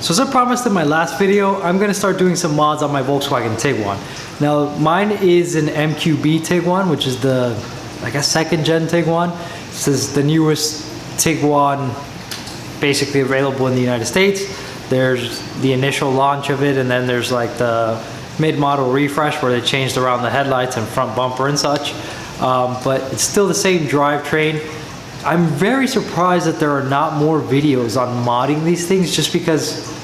So as I promised in my last video, I'm gonna start doing some mods on my Volkswagen Tiguan. Now mine is an MQB Tiguan, which is the, I guess, second gen Tiguan. This is the newest Tiguan basically available in the United States. There's the initial launch of it, and then there's like the mid-model refresh where they changed around the headlights and front bumper and such. But it's still the same drivetrain. I'm very surprised that there are not more videos on modding these things, just because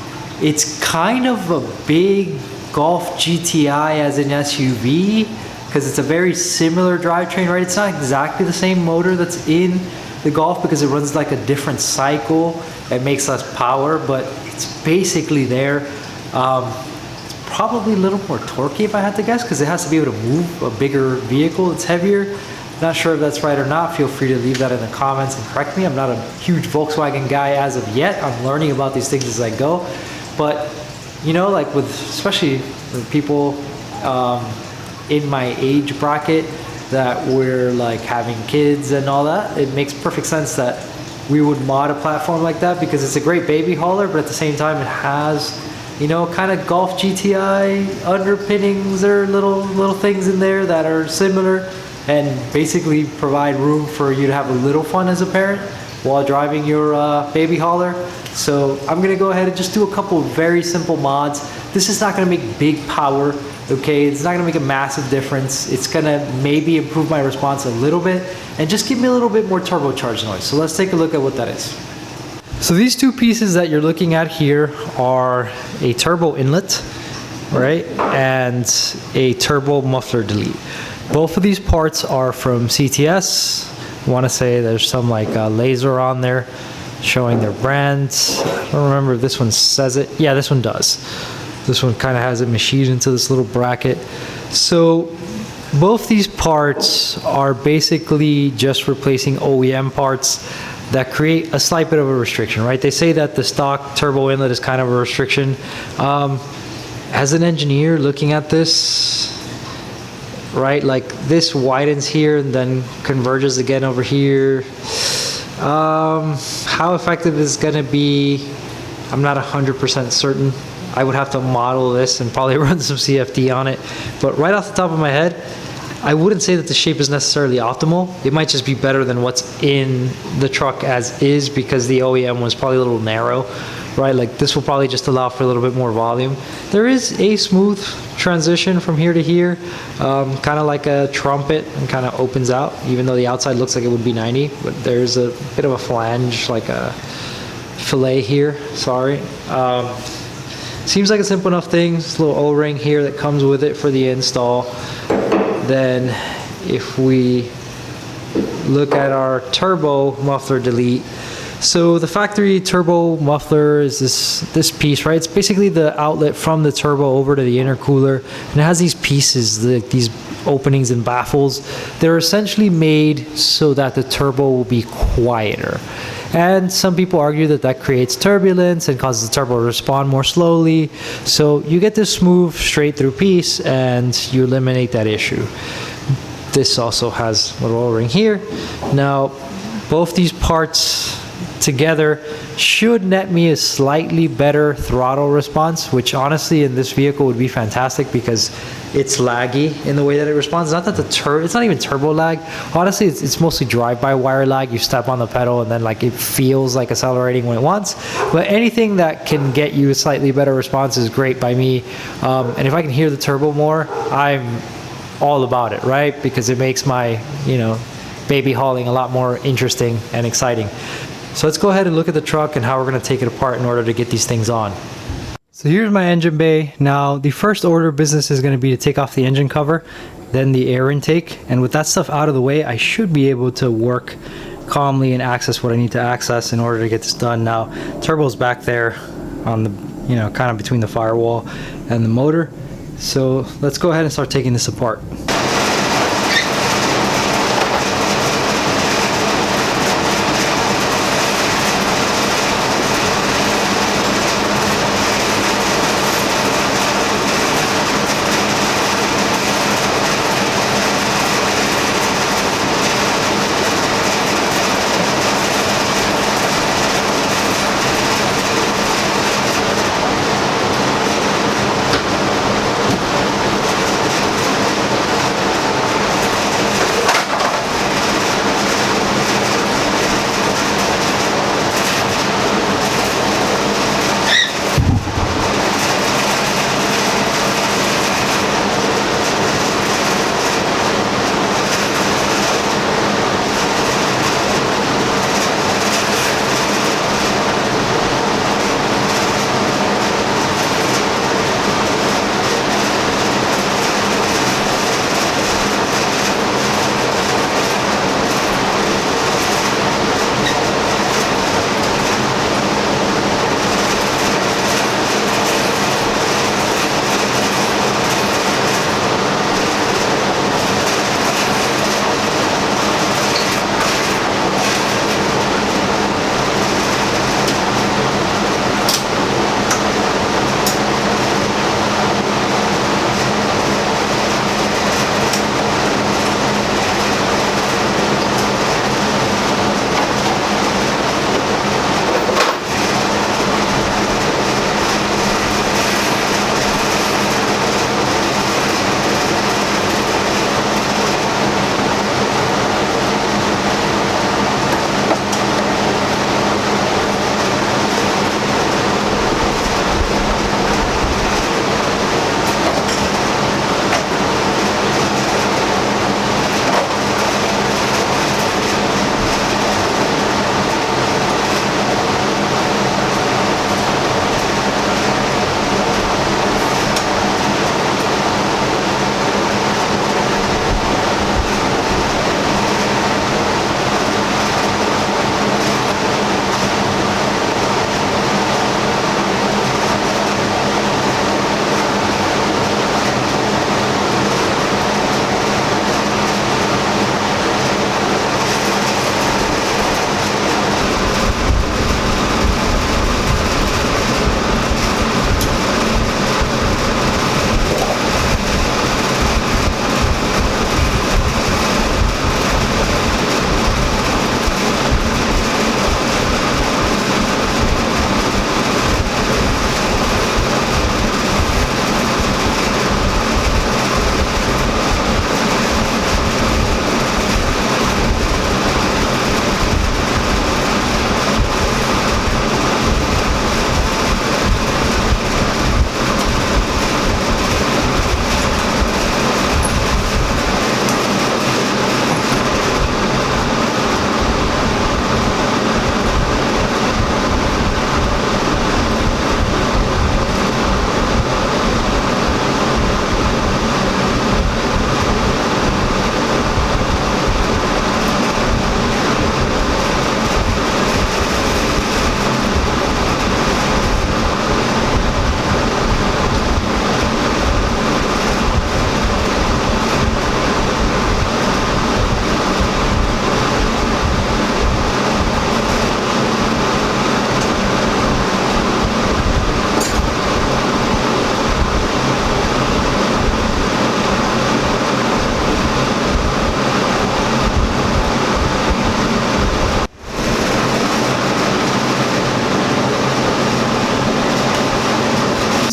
it's kind of a big Golf GTI as an SUV, because it's a very similar drivetrain, right? It's not exactly the same motor that's in the Golf because it runs like a different cycle. It makes less power, but it's basically there. It's probably a little more torquey if I had to guess, because it has to be able to move a bigger vehicle. It's heavier. Not sure if that's right or not. Feel free to leave that in the comments and correct me. I'm not a huge Volkswagen guy as of yet. I'm learning about these things as I go. But, you know, like with, especially with people in my age bracket that we're like having kids and all that, it makes perfect sense that we would mod a platform like that, because it's a great baby hauler, but at the same time it has, you know, kind of Golf GTI underpinnings or little things in there that are similar, and basically provide room for you to have a little fun as a parent while driving your baby hauler. So I'm gonna go ahead and just do a couple of very simple mods. This is not gonna make big power, okay? It's not gonna make a massive difference. It's gonna maybe improve my response a little bit and just give me a little bit more turbocharged noise. So let's take a look at what that is. So these two pieces that you're looking at here are a turbo inlet, right? And a turbo muffler delete. Both of these parts are from CTS. I want to say there's some like laser on there showing their brands. I don't remember if this one says it. Yeah, this one does. This one kind of has it machined into this little bracket. So both these parts are basically just replacing OEM parts that create a slight bit of a restriction, right? They say that the stock turbo inlet is kind of a restriction. As an engineer looking at this, right, like this widens here and then converges again over here. How effective is gonna be, I'm not 100% certain. I would have to model this and probably run some CFD on it, but right off the top of my head, I wouldn't say that the shape is necessarily optimal. It might just be better than what's in the truck as is, because the OEM was probably a little narrow, right? Like this will probably just allow for a little bit more volume. There is a smooth transition from here to here, kind of like a trumpet, and kind of opens out, even though the outside looks like it would be 90, but there's a bit of a flange, like a fillet here, sorry. Seems like a simple enough thing. This little O-ring here that comes with it for the install. Then if we look at our turbo muffler delete, so the factory turbo muffler is this piece, right? It's basically the outlet from the turbo over to the intercooler, and it has these pieces, these openings and baffles. They're essentially made so that the turbo will be quieter. And some people argue that that creates turbulence and causes the turbo to respond more slowly. So you get this smooth, straight through piece, and you eliminate that issue. This also has a little O-ring here. Now, both these parts together should net me a slightly better throttle response, which honestly in this vehicle would be fantastic because it's laggy in the way that it responds. Not that it's not even turbo lag. Honestly, it's mostly drive-by-wire lag. You step on the pedal and then like it feels like accelerating when it wants. But anything that can get you a slightly better response is great by me. And if I can hear the turbo more, I'm all about it, right? Because it makes my, you know, baby hauling a lot more interesting and exciting. So let's go ahead and look at the truck and how we're going to take it apart in order to get these things on. So here's my engine bay. Now the first order of business is going to be to take off the engine cover, then the air intake, and with that stuff out of the way, I should be able to work calmly and access what I need to access in order to get this done. Now turbo's back there on the, you know, kind of between the firewall and the motor. So let's go ahead and start taking this apart.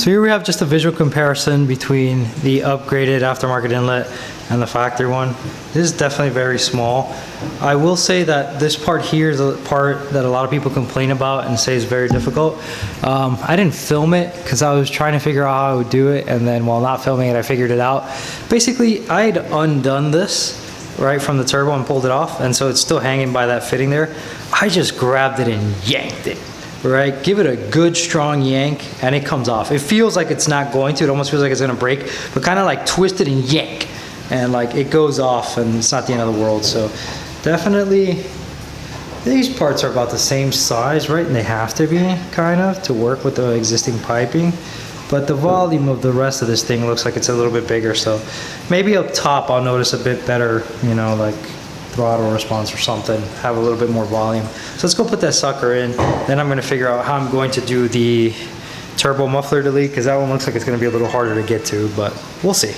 So here we have just a visual comparison between the upgraded aftermarket inlet and the factory one. This is definitely very small. I will say that this part here is a part that a lot of people complain about and say is very difficult. I didn't film it because I was trying to figure out how I would do it, and then while not filming it, I figured it out. Basically, I had undone this right from the turbo and pulled it off, and so it's still hanging by that fitting there. I just grabbed it and yanked it. Right, give it a good strong yank and it comes off. It feels like it's not going to, it almost feels like it's gonna break, but kind of like twist it and yank, and like it goes off and it's not the end of the world. So definitely these parts are about the same size, right? And they have to be kind of to work with the existing piping, but the volume of the rest of this thing looks like it's a little bit bigger. So maybe up top I'll notice a bit better, you know, like throttle response or something, have a little bit more volume. So let's go put that sucker in. Then I'm gonna figure out how I'm going to do the turbo muffler delete, because that one looks like it's gonna be a little harder to get to, but we'll see.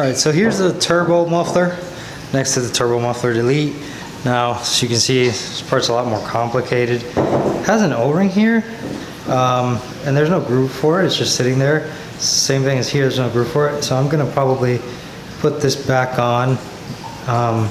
Alright, so here's the turbo muffler next to the turbo muffler delete. Now, as you can see, this part's a lot more complicated. It has an O-ring here, and there's no groove for it, it's just sitting there. Same thing as here, there's no groove for it. So I'm gonna probably put this back on. I'm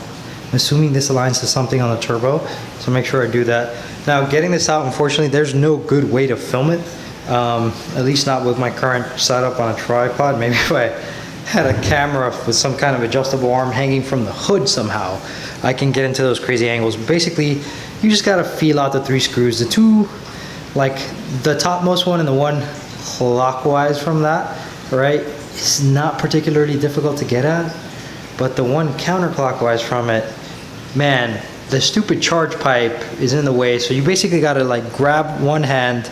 assuming this aligns to something on the turbo, so make sure I do that. Now, getting this out, unfortunately, there's no good way to film it, at least not with my current setup on a tripod. Maybe if I had a camera with some kind of adjustable arm hanging from the hood somehow, I can get into those crazy angles. Basically, you just gotta feel out the 3 screws. The 2, like the topmost one and the one clockwise from that, right, is not particularly difficult to get at, but the one counterclockwise from it, man, the stupid charge pipe is in the way. So you basically gotta like grab one hand,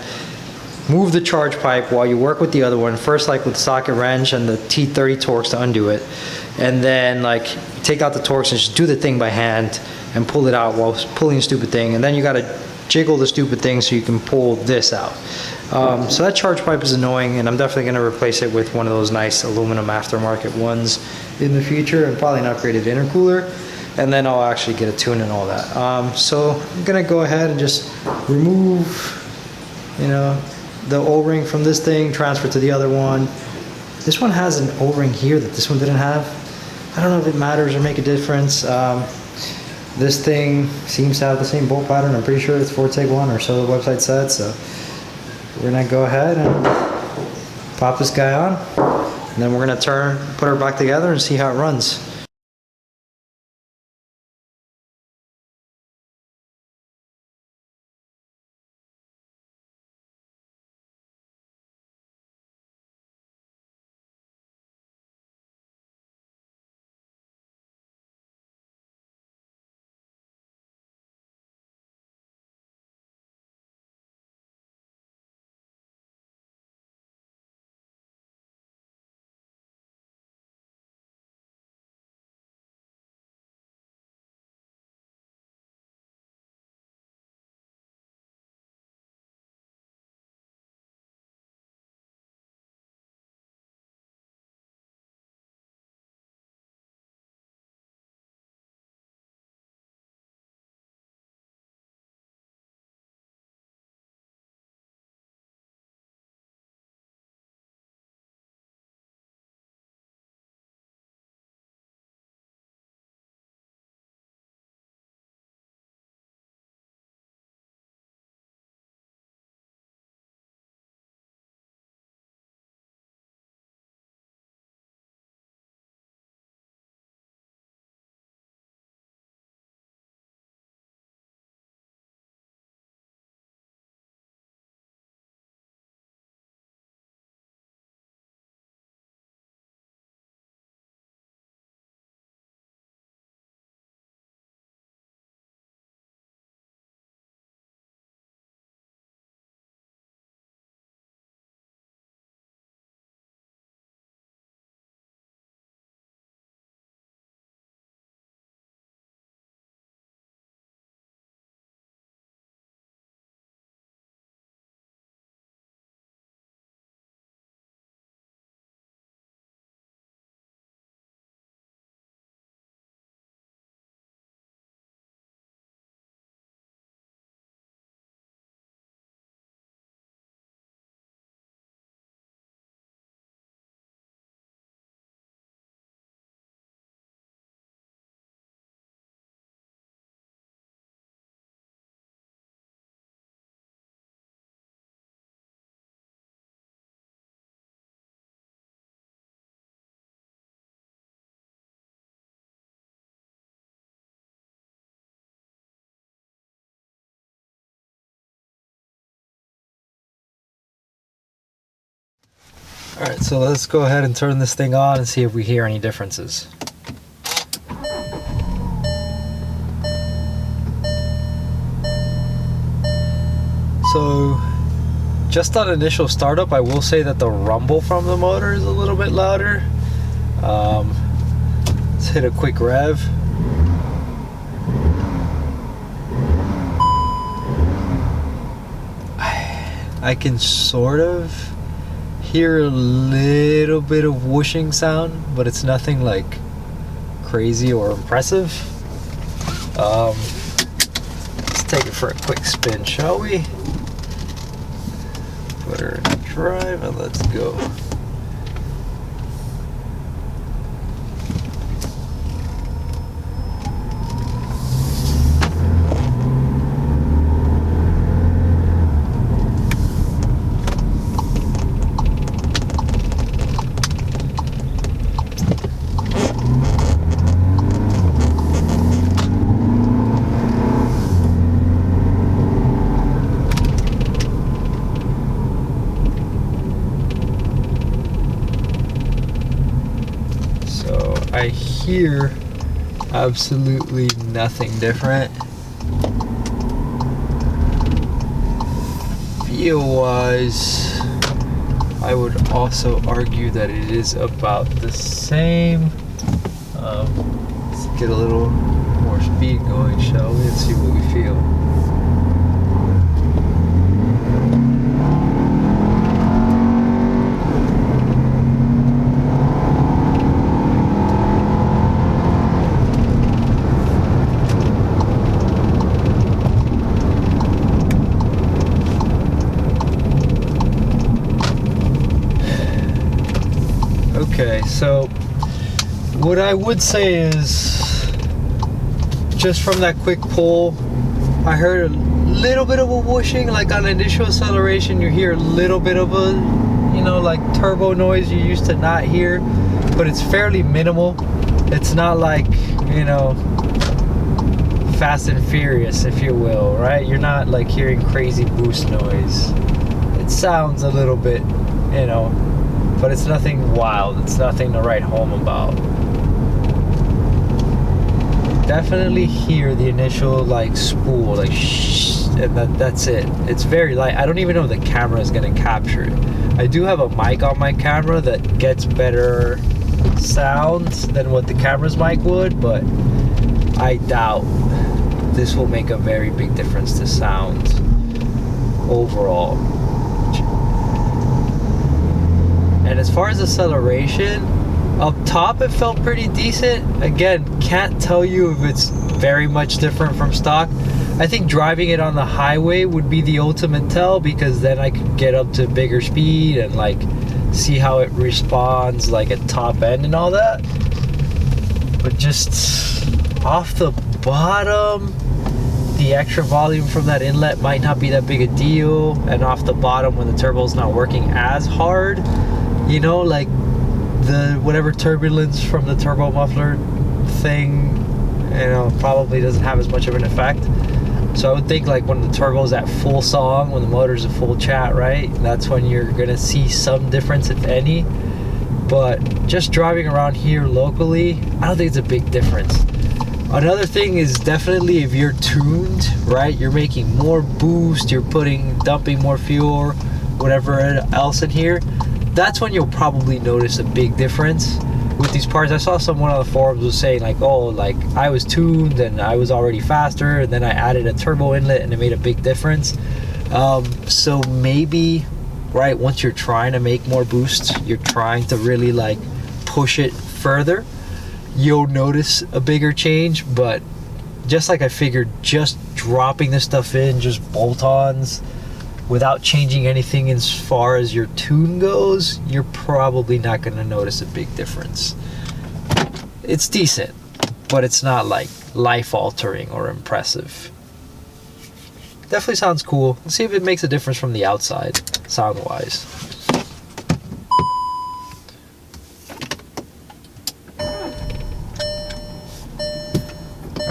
move the charge pipe while you work with the other one. First, like with socket wrench and the T30 Torx to undo it. And then like take out the Torx and just do the thing by hand and pull it out while pulling the stupid thing. And then you gotta jiggle the stupid thing so you can pull this out. So that charge pipe is annoying, and I'm definitely gonna replace it with one of those nice aluminum aftermarket ones in the future, and probably an upgraded intercooler. And then I'll actually get a tune and all that. So I'm gonna go ahead and just remove, you know, the O-ring from this thing, transfer to the other one. This one has an O-ring here that this one didn't have. I don't know if it matters or make a difference. This thing seems to have the same bolt pattern. I'm pretty sure it's for Tiguan, or so the website said. So we're gonna go ahead and pop this guy on, and then we're gonna put her back together and see how it runs. Alright, so let's go ahead and turn this thing on and see if we hear any differences. So, just on initial startup, I will say that the rumble from the motor is a little bit louder. Let's hit a quick rev. I can sort of hear a little bit of whooshing sound, but it's nothing like crazy or impressive. Let's take it for a quick spin, shall we? Put her in drive and let's go. I hear absolutely nothing different. Feel-wise, I would also argue that it is about the same. Let's get a little more speed going, shall we? Let's see what we feel. Okay, so what I would say is, just from that quick pull, I heard a little bit of a whooshing, like on initial acceleration you hear a little bit of a, you know, like turbo noise you used to not hear, but it's fairly minimal. It's not like, you know, Fast and Furious, if you will, right? You're not like hearing crazy boost noise. It sounds a little bit, you know, but it's nothing wild. It's nothing to write home about. Definitely hear the initial like spool, like shh, and that's it. It's very light. I don't even know if the camera is gonna capture it. I do have a mic on my camera that gets better sound than what the camera's mic would, but I doubt this will make a very big difference to sound overall. And as far as acceleration, up top it felt pretty decent. Again, can't tell you if it's very much different from stock. I think driving it on the highway would be the ultimate tell, because then I could get up to bigger speed and like see how it responds like at top end and all that. But just off the bottom, the extra volume from that inlet might not be that big a deal, and off the bottom when the turbo's not working as hard, you know, like the whatever turbulence from the turbo muffler thing, you know, probably doesn't have as much of an effect. So I would think like when the turbo's at full song, when the motor's at full chat, right, that's when you're gonna see some difference, if any. But just driving around here locally, I don't think it's a big difference. Another thing is definitely if you're tuned, right, you're making more boost, you're dumping more fuel, whatever else in here, that's when you'll probably notice a big difference with these parts. I saw someone on the forums was saying like, oh, like I was tuned and I was already faster, and then I added a turbo inlet and it made a big difference. So maybe, right, once you're trying to make more boost, you're trying to really like push it further, you'll notice a bigger change. But just like I figured, just dropping this stuff in, just bolt-ons, without changing anything as far as your tune goes, you're probably not going to notice a big difference. It's decent, but it's not like life-altering or impressive. Definitely sounds cool. Let's see if it makes a difference from the outside, sound-wise.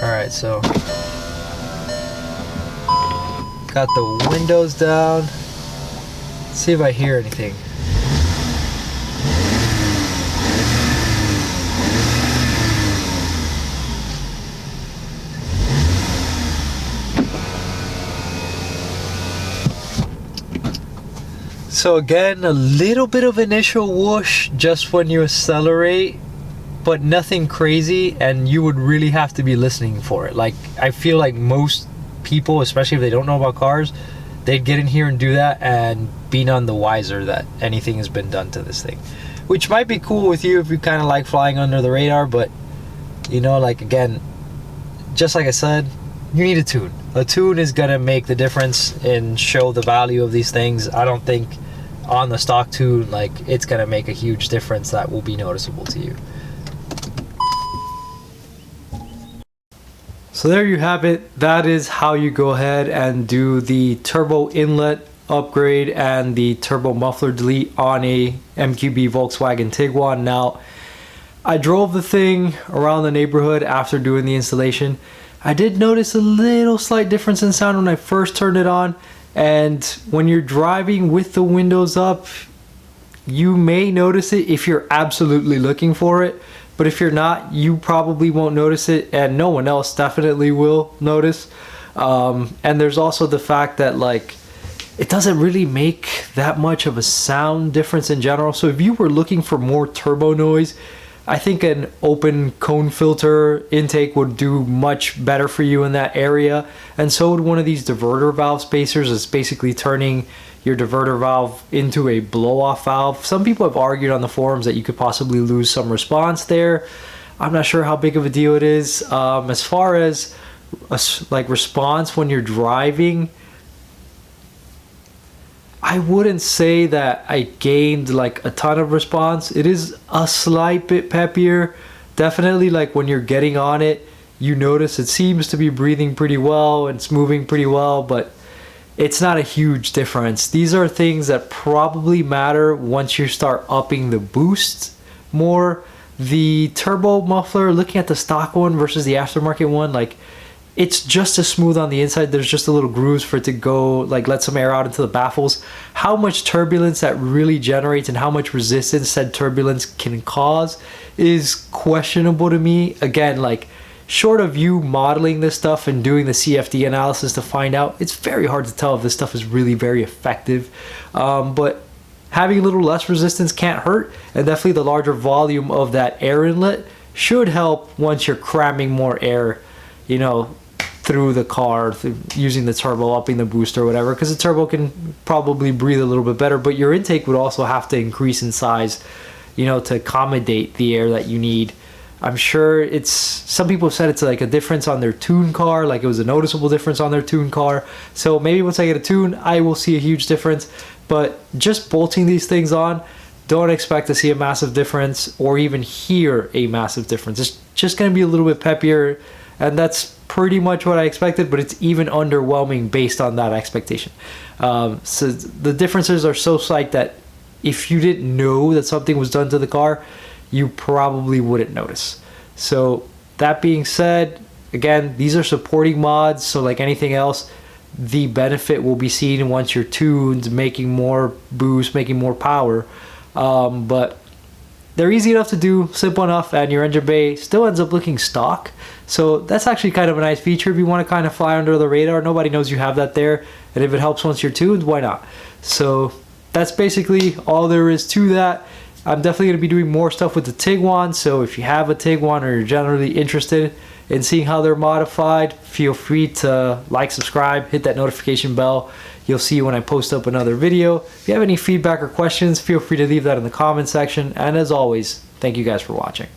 Alright, so got the windows down. Let's see if I hear anything. So again, a little bit of initial whoosh just when you accelerate, but nothing crazy, and you would really have to be listening for it. Like, I feel like most people, especially if they don't know about cars, they'd get in here and do that and be none the wiser that anything has been done to this thing. Which might be cool with you if you kind of like flying under the radar, but you know, like again, just like I said, you need a tune. A tune is gonna make the difference and show the value of these things. I don't think on the stock tune, like, it's gonna make a huge difference that will be noticeable to you. So there you have it. That is how you go ahead and do the turbo inlet upgrade and the turbo muffler delete on a MQB Volkswagen Tiguan. Now, I drove the thing around the neighborhood after doing the installation. I did notice a little slight difference in sound when I first turned it on, and when you're driving with the windows up, you may notice it if you're absolutely looking for it, but if you're not, you probably won't notice it, and no one else definitely will notice. And there's also the fact that, like, it doesn't really make that much of a sound difference in general. So if you were looking for more turbo noise, I think an open cone filter intake would do much better for you in that area. And so would one of these diverter valve spacers. It's basically turning your diverter valve into a blow-off valve. Some people have argued on the forums that you could possibly lose some response there. I'm not sure how big of a deal it is. As far as like response when you're driving, I wouldn't say that I gained like a ton of response. It is a slight bit peppier. Definitely, like when you're getting on it, you notice it seems to be breathing pretty well and it's moving pretty well, but it's not a huge difference. These are things that probably matter once you start upping the boost more. The turbo muffler, looking at the stock one versus the aftermarket one, like, it's just as smooth on the inside. There's just a little grooves for it to go, like, let some air out into the baffles. How much turbulence that really generates and how much resistance said turbulence can cause is questionable to me. Again, like, short of you modeling this stuff and doing the CFD analysis to find out, it's very hard to tell if this stuff is really very effective. But having a little less resistance can't hurt, and definitely the larger volume of that air inlet should help once you're cramming more air, you know, through the car, using the turbo, upping the boost or whatever, because the turbo can probably breathe a little bit better, but your intake would also have to increase in size, you know, to accommodate the air that you need. I'm sure it's, some people have said it's like a difference on their tune car, like it was a noticeable difference on their tune car. So maybe once I get a tune, I will see a huge difference, but just bolting these things on, don't expect to see a massive difference or even hear a massive difference. It's just going to be a little bit peppier, and that's pretty much what I expected, but it's even underwhelming based on that expectation. So the differences are so slight that if you didn't know that something was done to the car, you probably wouldn't notice. So that being said, again, these are supporting mods, so like anything else, the benefit will be seen once you're tuned, making more boost, making more power. But they're easy enough to do, simple enough, and your engine bay still ends up looking stock. So that's actually kind of a nice feature if you want to kind of fly under the radar. Nobody knows you have that there, and if it helps once you're tuned, why not? So that's basically all there is to that. I'm definitely going to be doing more stuff with the Tiguan, so if you have a Tiguan or you're generally interested in seeing how they're modified, feel free to like, subscribe, hit that notification bell. You'll see when I post up another video. If you have any feedback or questions, feel free to leave that in the comment section. And as always, thank you guys for watching.